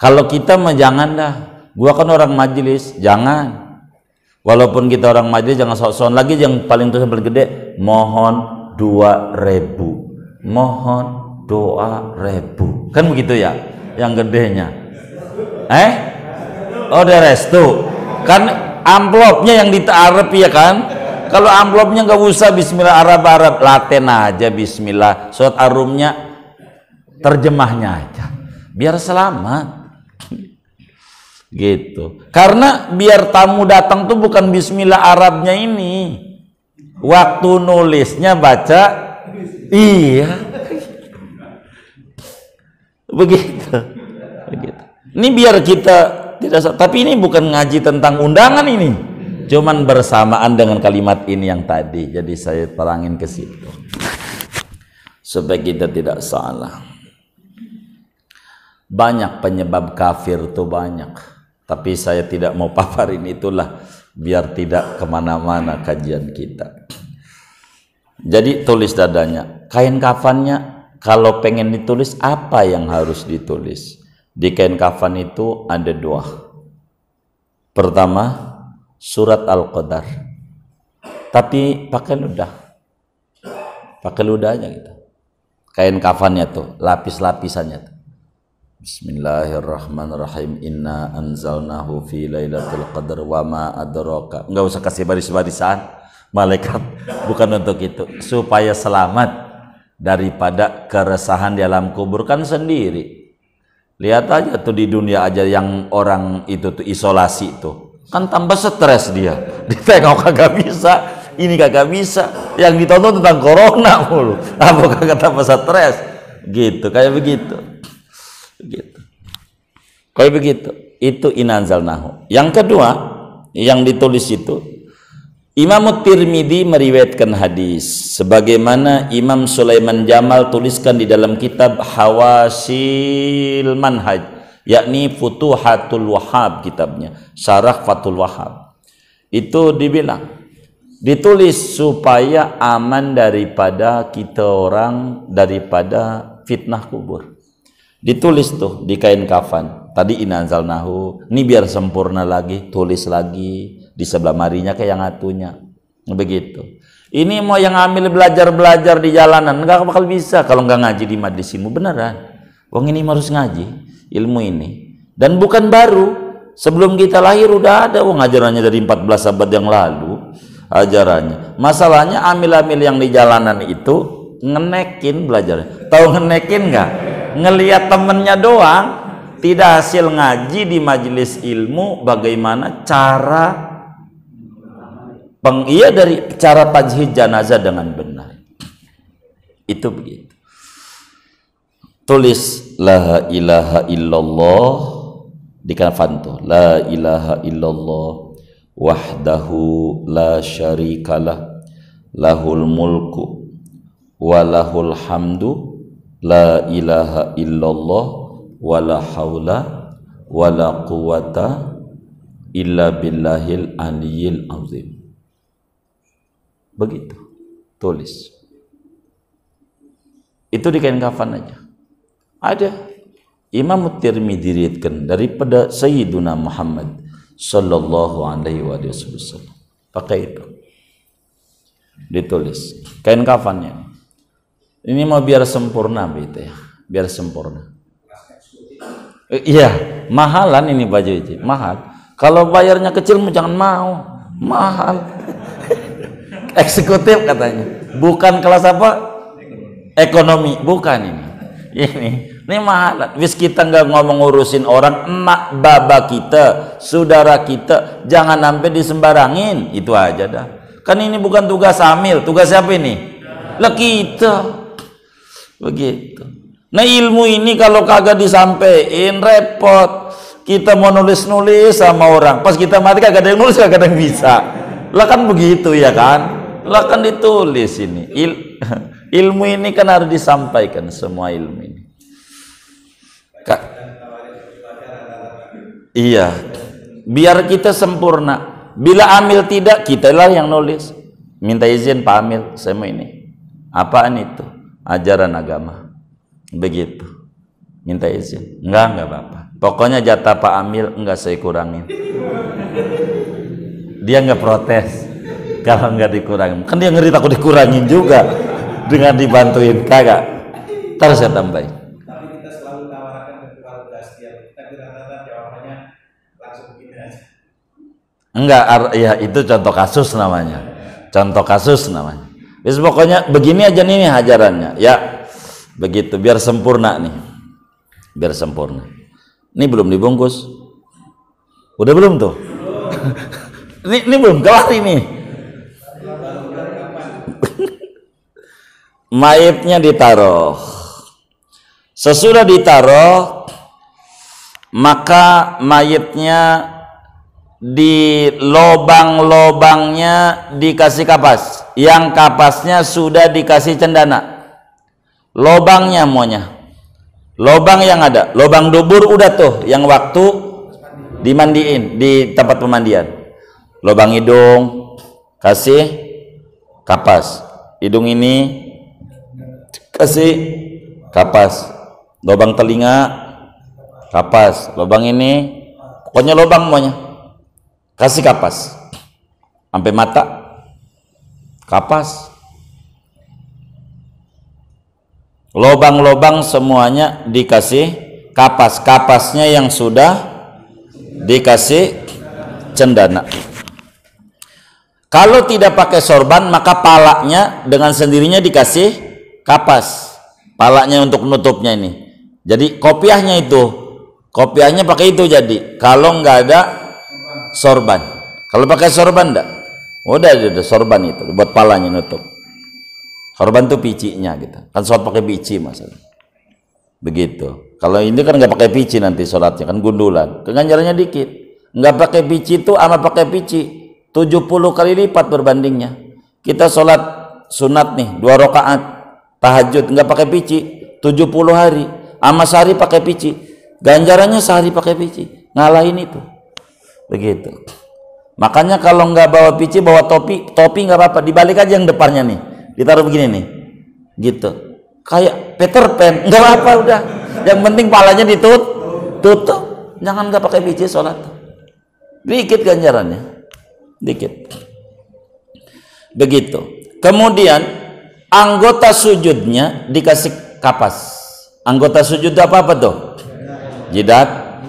Kalau kita mah jangan dah, gua kan orang majelis, jangan. Walaupun kita orang majelis, jangan sok-sokan lagi. Yang paling tuh paling gede, mohon 2.000, mohon 2.000, kan begitu ya, yang gedenya. Udah restu kan, amplopnya yang ditaruh ya kan. Kalau amplopnya nggak usah bismillah Arab, Latin aja bismillah, surat Ar-Rumnya terjemahnya aja, biar selamat gitu. Karena biar tamu datang tuh bukan bismillah Arabnya ini, waktu nulisnya baca iya. Begitu. Ini biar kita tidak, tapi ini bukan ngaji tentang undangan ini, cuman bersamaan dengan kalimat ini yang tadi. Jadi saya terangin ke situ supaya kita tidak salah. Banyak penyebab kafir tuh banyak, tapi saya tidak mau paparin itulah biar tidak kemana-mana kajian kita. Jadi tulis dadanya, kain kafannya. Kalau pengen ditulis, apa yang harus ditulis? Di kain kafan itu ada 2. Pertama, surat Al-Qadar. Tapi pakai ludah. Pakai ludahnya gitu. Kain kafannya tuh, lapis-lapisannya tuh. Bismillahirrahmanirrahim. Inna anzalnahu fi lailatul qadar wa ma adraka. Enggak usah kasih baris-barisan. Malaikat bukan untuk itu, supaya selamat daripada keresahan di alam kubur. Kan sendiri, lihat aja tuh di dunia aja yang orang itu tuh isolasi tuh, kan tambah stres dia, ditengok kagak bisa, ini kagak bisa, yang ditonton tentang corona mulu, apa kagak tambah stres gitu, kayak begitu gitu, kayak begitu. Itu inanzalnahu. Yang kedua yang ditulis itu, Imam Tirmidzi meriwayatkan hadis sebagaimana Imam Sulaiman Jamal tuliskan di dalam kitab Hawasil Manhaj, yakni Futuhatul Wahhab, kitabnya Syarah Fathul Wahhab. Itu dibilang, ditulis supaya aman daripada kita orang, daripada fitnah kubur. Ditulis tuh di kain kafan. Tadi inanzalnahu, ini biar sempurna lagi, tulis lagi di sebelah marinya kayak yang atunya. Begitu. Ini mau yang ambil belajar di jalanan nggak bakal bisa kalau nggak ngaji di majlis ilmu beneran. Wong ini harus ngaji ilmu ini, dan bukan baru. Sebelum kita lahir udah ada wong ajarannya dari 14 abad yang lalu ajarannya. Masalahnya amil-amil yang di jalanan itu ngenekin belajarnya. Tahu ngenekin nggak? Ngelihat temennya doang, tidak hasil ngaji di majelis ilmu bagaimana cara dari cara tajhid jenazah dengan benar. Itu begitu. tulis la ilaha illallah di kafan tuh, la ilaha illallah wahdahu la syarikalah lahul mulku wa lahul hamdu la ilaha illallah wa la haula wa la quwata illa billahil aliyil azim. Begitu tulis. Itu di kain kafan aja. Ada Imam Tirmidzi riwayatkan daripada Sayyiduna Muhammad sallallahu alaihi wasallam. Pakai itu. Ditulis kain kafannya. Ini mau biar sempurna gitu ya. Biar sempurna. Iya, mahalan ini baju itu, mahal. Kalau bayarnya kecil jangan mau, mahal. Eksekutif katanya, bukan kelas apa? Ekonomi, bukan ini. Ini mahal. Wis kita nggak ngomong ngurusin orang, emak baba kita, saudara kita, jangan sampai disembarangin. Itu aja dah. Kan ini bukan tugas Amil, tugas siapa ini? Lah kita. Begitu. Nah ilmu ini kalau kagak disampein repot. Kita mau nulis-nulis sama orang, pas kita mati kagak ada yang nulis, kagak ada yang bisa. Lah kan begitu ya kan? Lah kan ditulis ini. Ilmu ini kan harus disampaikan, semua ilmu ini. Iya. Biar kita sempurna. Bila Amil tidak, kita lah yang nulis. Minta izin Pak Amil, saya mau ini. Apaan itu? Ajaran agama. Begitu. Minta izin. Enggak apa-apa. Pokoknya jatah Pak Amil enggak saya kurangin. Dia enggak protes kalau enggak dikurangin. Kan dia ngeri takut dikurangin juga dengan dibantuin, kagak. Terus saya tambahin. Tapi kita selalu tawarkan ke keluarga setiap kita rata-rata jawabannya langsung begini aja. Enggak, ya itu contoh kasus namanya. Contoh kasus namanya. Wis pokoknya begini aja nih hajarannya. Ya. Begitu biar sempurna nih. Biar sempurna. Ini belum dibungkus. Udah belum tuh? ini belum kelar ini. Mayitnya ditaruh. Sesudah ditaruh, maka mayitnya di lobang-lobangnya dikasih kapas. Yang kapasnya sudah dikasih cendana. Lobangnya maunya. Lobang yang ada, lobang dubur udah tuh, yang waktu dimandiin di tempat pemandian. Lobang hidung kasih kapas, hidung ini kasih kapas, lobang telinga kapas, lobang ini pokoknya lobang maunya kasih kapas, sampai mata kapas. Lobang-lobang semuanya dikasih kapas, kapasnya yang sudah dikasih cendana. Kalau tidak pakai sorban, maka palanya dengan sendirinya dikasih kapas, palanya untuk nutupnya ini. Jadi kopiahnya itu, kopiahnya pakai itu. Jadi kalau nggak ada sorban, kalau pakai sorban enggak, udah ada sorban itu buat palanya nutup. Sorban tuh picinya gitu. Kan sholat pakai pici masalah. Begitu. Kalau ini kan nggak pakai pici nanti sholatnya kan gundulan. Keganjarannya dikit. Nggak pakai pici itu sama pakai pici 70 kali lipat berbandingnya. Kita sholat sunat nih 2 rakaat tahajud nggak pakai pici 70 hari. Sama sehari pakai pici. Ganjarannya sehari pakai pici. Ngalahin itu. Begitu. Makanya kalau nggak bawa pici bawa topi nggak apa-apa. Dibalik aja yang depannya nih. Ditaruh begini nih, gitu, kayak Peter Pan, nggak apa-apa udah. Yang penting palanya tutup, jangan nggak pakai biji sholat. Dikit ganjarannya, dikit. Begitu. Kemudian anggota sujudnya dikasih kapas. Anggota sujud itu apa tuh? Jidat.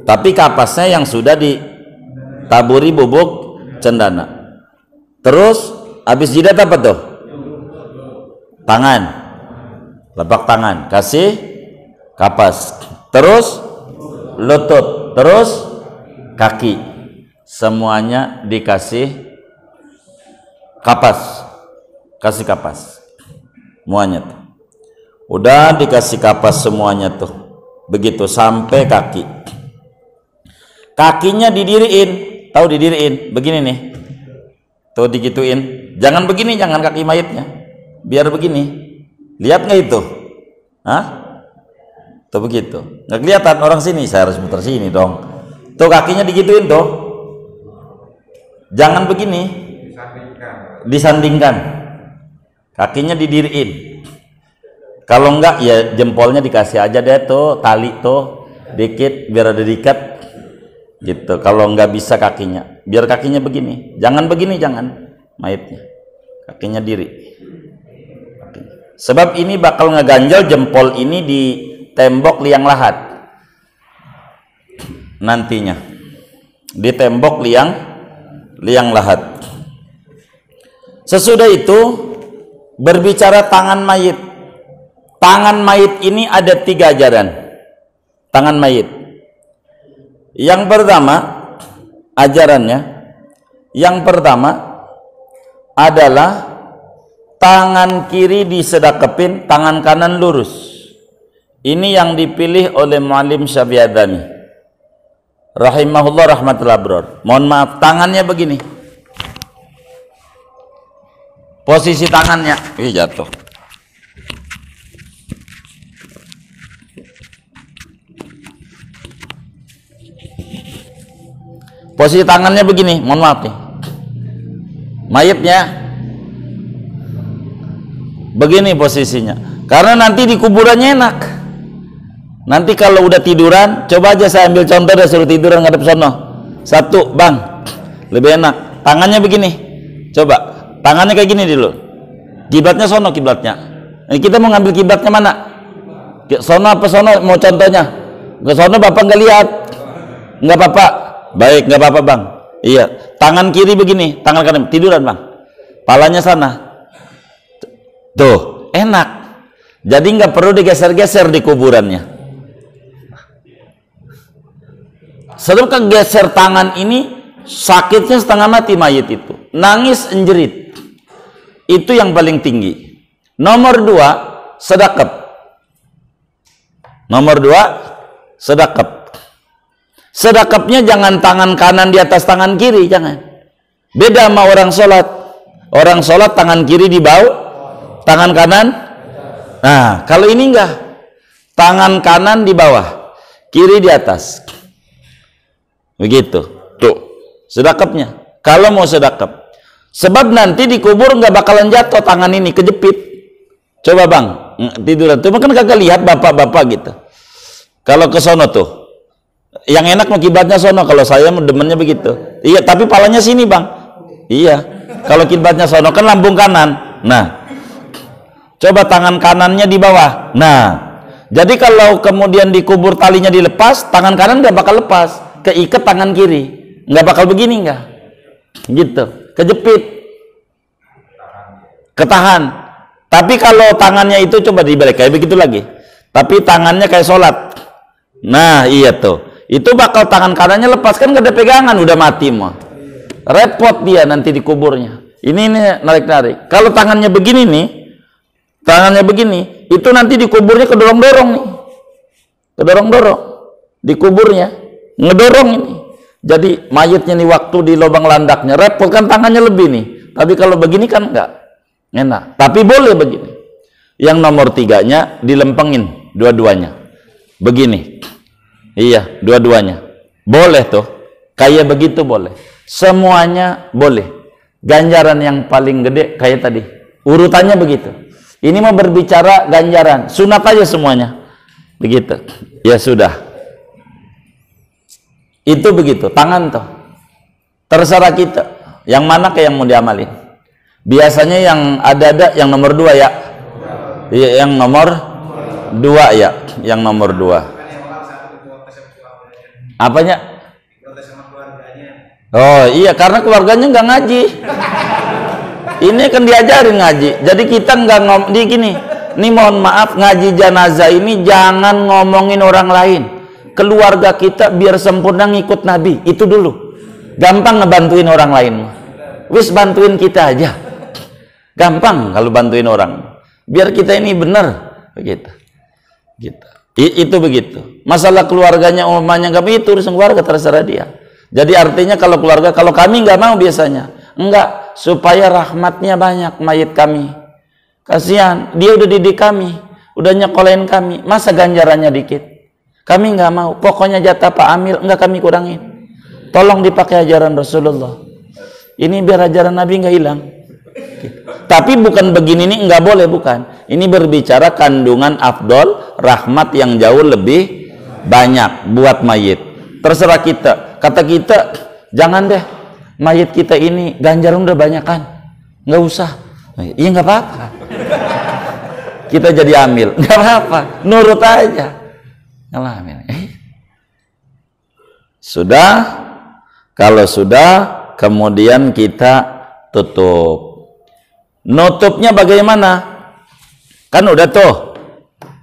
Tapi kapasnya yang sudah ditaburi bubuk cendana. Terus habis jidat apa tuh? Tangan, lepak tangan, kasih kapas, terus lutut, terus kaki, semuanya dikasih kapas, kasih kapas, semuanya. Udah dikasih kapas semuanya tuh. Begitu sampai kaki. Kakinya didiriin, tahu didiriin, begini nih. Tuh digituin. Jangan begini, jangan kaki mayitnya. Biar begini. Lihat nggak itu? Hah? Tuh begitu. Nggak kelihatan orang sini, saya harus muter sini dong. Tuh kakinya digituin tuh. Jangan begini. Disandingkan. Kakinya didiriin. Kalau enggak ya jempolnya dikasih aja deh tuh, tali tuh dikit biar ada diikat gitu. Kalau enggak bisa kakinya, biar kakinya begini. Jangan begini, jangan mayitnya. Kakinya diri. Sebab ini bakal ngeganjal jempol ini di tembok liang lahat. Nantinya di tembok liang lahat. Sesudah itu berbicara tangan mayit. Tangan mayit ini ada 3 ajaran. Tangan mayit. Yang pertama ajarannya, yang pertama adalah tangan kiri disedekapin, tangan kanan lurus. Ini yang dipilih oleh Muallim Syafi'adzani rahimahullah rahmatullah bror. Mohon maaf, tangannya begini. Posisi tangannya, jatuh. Posisi tangannya begini, mohon maaf nih. Mayitnya begini posisinya. Karena nanti di kuburannya enak. Nanti kalau udah tiduran, coba aja saya ambil contoh dan suruh tiduran ngadep sono. Satu, bang, lebih enak. Tangannya begini. Coba, tangannya kayak gini dulu. Kiblatnya sono kiblatnya. Ini kita mau ngambil kiblatnya mana? Sono apa sono? Mau contohnya? Ke sono bapak nggak lihat? Nggak apa-apa. Baik, nggak apa-apa bang. Iya, tangan kiri begini, tangan kanan tiduran bang. Palanya sana. Tuh, enak. Jadi nggak perlu digeser-geser di kuburannya. Sebab kegeser tangan ini sakitnya setengah mati mayit itu. Nangis enjerit. Itu yang paling tinggi. Nomor 2, sedekap. Nomor 2, sedekap. Sedekapnya jangan tangan kanan di atas tangan kiri, jangan. Beda sama orang sholat. Orang sholat tangan kiri di bawah, tangan kanan. Nah, kalau ini enggak. Tangan kanan di bawah, kiri di atas. Begitu. Tuh, sedekapnya. Kalau mau sedekap. Sebab nanti dikubur nggak bakalan jatuh tangan ini, kejepit. Coba bang, tiduran. Cuma kan kagak lihat bapak-bapak gitu. Kalau ke sono tuh. Yang enak mau kiblatnya sono, kalau saya demennya begitu. Iya, tapi palanya sini bang. Iya, kalau kiblatnya sono kan lambung kanan. Nah, coba tangan kanannya di bawah. Nah, jadi kalau kemudian dikubur talinya dilepas, tangan kanan nggak bakal lepas, keikat tangan kiri, nggak bakal begini nggak, gitu, kejepit, ketahan. Tapi kalau tangannya itu coba dibalik kayak begitu lagi, tapi tangannya kayak sholat. Nah, iya tuh. Itu bakal tangan kanannya lepas, kan gak ada pegangan, udah mati mah. Repot dia nanti dikuburnya. Ini narik-narik. Kalau tangannya begini nih, tangannya begini, itu nanti dikuburnya kedorong-dorong nih. Kedorong-dorong. Dikuburnya, ngedorong ini. Jadi mayitnya nih waktu di lubang landaknya, repot kan tangannya lebih nih. Tapi kalau begini kan enggak. Enak. Tapi boleh begini. Yang nomor 3-nya dilempengin dua-duanya. Begini. Iya, dua-duanya. Boleh tuh. Kayak begitu boleh. Semuanya boleh. Ganjaran yang paling gede kayak tadi. Urutannya begitu. Ini mau berbicara ganjaran. Sunat aja semuanya. Begitu. Ya sudah. Itu begitu. Tangan tuh. Terserah kita. Yang mana kayak yang mau diamalin. Biasanya yang ada yang nomor 2 ya. Iya, yang nomor 2 ya. Yang nomor 2. Apanya? Oh iya, karena keluarganya nggak ngaji. Ini kan diajarin ngaji. Jadi kita nggak di gini. Ini mohon maaf, ngaji jenazah ini jangan ngomongin orang lain. Keluarga kita biar sempurna ngikut Nabi. Itu dulu. Gampang ngebantuin orang lain. Wis bantuin kita aja. Gampang kalau bantuin orang. Biar kita ini benar. begitu. Gitu. Itu begitu. Masalah keluarganya umpamanya nggak begitu, urusan keluarga terserah dia. Jadi artinya kalau keluarga, kalau kami nggak mau biasanya, enggak, supaya rahmatnya banyak mayit kami. Kasihan, dia udah didik kami, udah nyekolahin kami, masa ganjarannya dikit? Kami nggak mau, pokoknya jatah Pak Amil enggak kami kurangin. Tolong dipakai ajaran Rasulullah. Ini biar ajaran Nabi nggak hilang. Tapi bukan begini nih, nggak boleh, bukan. Ini berbicara kandungan afdol, rahmat yang jauh lebih banyak buat mayit. Terserah kita. Kata kita, jangan deh, mayit kita ini ganjaran udah banyak kan, nggak usah. Iya nggak apa-apa. Kita jadi amil, nggak apa-apa, nurut aja. Amil. Sudah, kalau sudah, kemudian kita tutup. Nutupnya bagaimana? Kan udah tuh,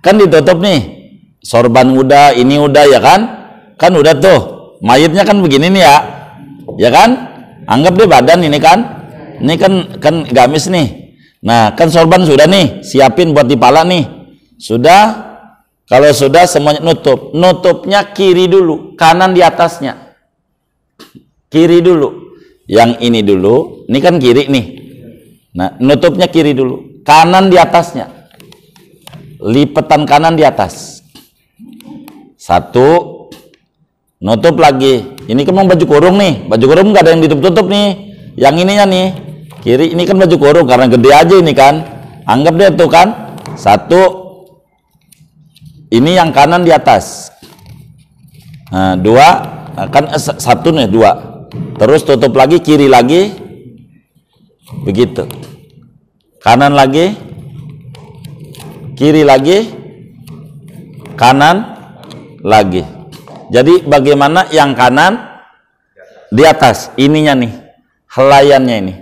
kan ditutup nih, sorban udah, ini udah ya kan? Kan udah tuh, mayitnya kan begini nih ya kan? Anggap deh badan ini kan gamis nih. Nah kan sorban sudah nih, siapin buat dipala nih. Sudah, kalau sudah semuanya nutup. Nutupnya kiri dulu, kanan di atasnya. Kiri dulu, yang ini dulu, ini kan kiri nih. Nah, nutupnya kiri dulu, kanan di atasnya, lipetan kanan di atas. Satu, nutup lagi. Ini kan baju kurung nih, baju kurung nggak ada yang ditutup nih. Yang ininya nih, kiri ini kan baju kurung karena gede aja ini kan. Anggap deh tuh kan, satu, ini yang kanan di atas. Nah, dua, kan satu nih, dua. Terus tutup lagi, kiri lagi, begitu. Kanan lagi, kiri lagi, kanan lagi. Jadi bagaimana yang kanan di atas, ininya nih, helayannya ini.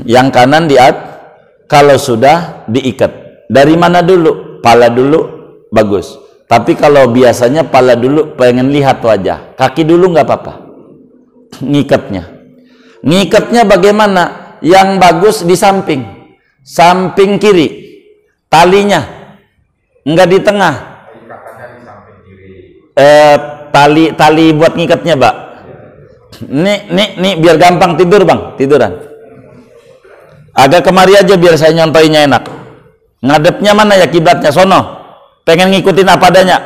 Yang kanan di atas, kalau sudah diikat. Dari mana dulu? Pala dulu, bagus. Tapi kalau biasanya pala dulu pengen lihat wajah, kaki dulu nggak apa-apa. Ngikatnya bagaimana? Yang bagus di samping kiri, talinya nggak di tengah. Tali buat ngikatnya, Pak. Nih biar gampang tidur, Bang, tiduran. Agak kemari aja biar saya nyontoinnya enak. Ngadepnya mana ya kiblatnya? Sono. Pengen ngikutin apa adanya?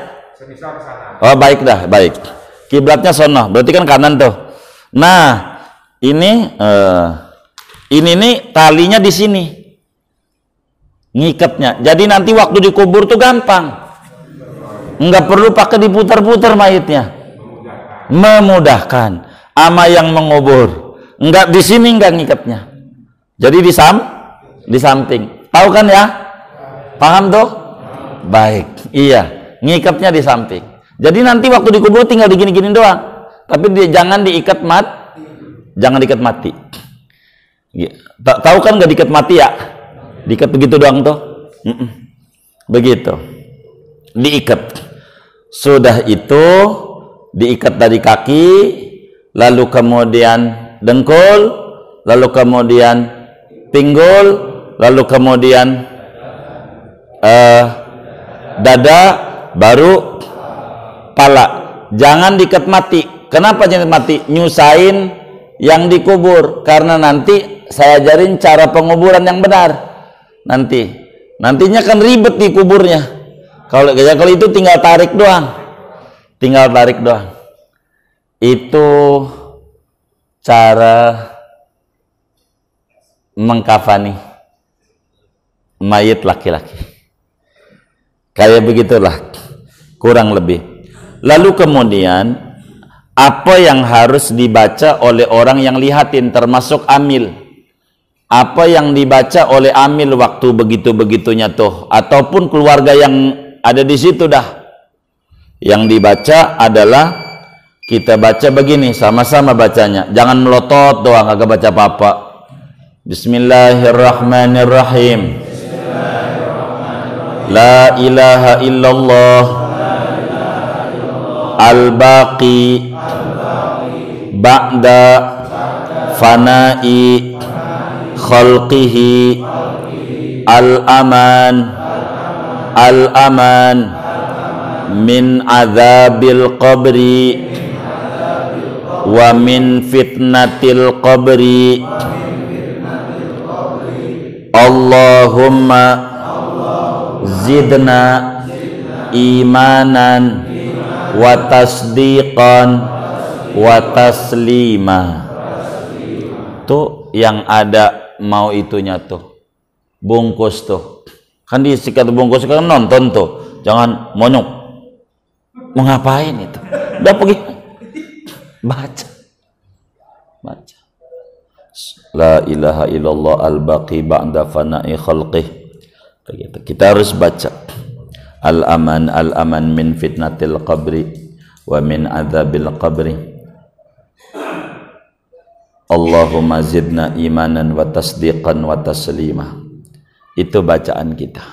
Oh, baik dah, baik. Kiblatnya sono, berarti kan kanan tuh. Nah, ini nih talinya di sini. Ngikatnya. Jadi nanti waktu dikubur tuh gampang. Enggak perlu pakai diputar-putar mayitnya. Memudahkan. Ama yang mengubur. Enggak di sini enggak ngikatnya. Jadi di samping. Tahu kan ya? Paham tuh? Baik. Iya, ngikatnya di samping. Jadi nanti waktu dikubur tinggal digini-gini doang. Tapi jangan diikat jangan diikat mati. Tahu kan nggak diikat mati ya? Diikat begitu doang tuh. Begitu. Diikat. Sudah itu diikat dari kaki, lalu kemudian dengkul, lalu kemudian pinggul, lalu kemudian dada, baru pala. Jangan diikat mati. Kenapa jangan mati? Nyusahin yang dikubur. Karena nanti saya ajarin cara penguburan yang benar. Nantinya kan ribet di kuburnya. Kalau itu tinggal tarik doang. Itu cara mengkafani mayit laki-laki. Kayak begitulah kurang lebih. Lalu kemudian apa yang harus dibaca oleh orang yang lihatin, termasuk amil? Apa yang dibaca oleh amil waktu begitu-begitunya tuh, ataupun keluarga yang ada di situ dah. Yang dibaca adalah kita baca begini, sama-sama bacanya. Jangan melotot doang, agak baca apa-apa. Bismillahirrahmanirrahim. La ilaha illallah al-baqi ba'da fana'i khalqihi al-aman al-aman min adzabil qabri wa min fitnatil qabri. Allahumma zidna imanan wa tasdiqan wa taslima. Tuh yang ada mau itunya tuh bungkus tuh kan disikat bungkus kan nonton tuh, jangan monyok mau ngapain itu, udah pergi baca la ilaha illallah al-baqi ba'da fana'i khalqih. Kita harus baca al-aman al-aman min fitnatil qabri wa min adzabil qabri. Allahumma zidna imanan wa tasdiqan wa taslima. Itu bacaan kita.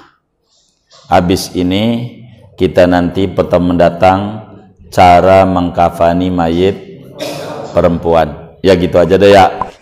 Habis ini kita nanti petang mendatang cara mengkafani mayit perempuan. Ya gitu aja deh ya.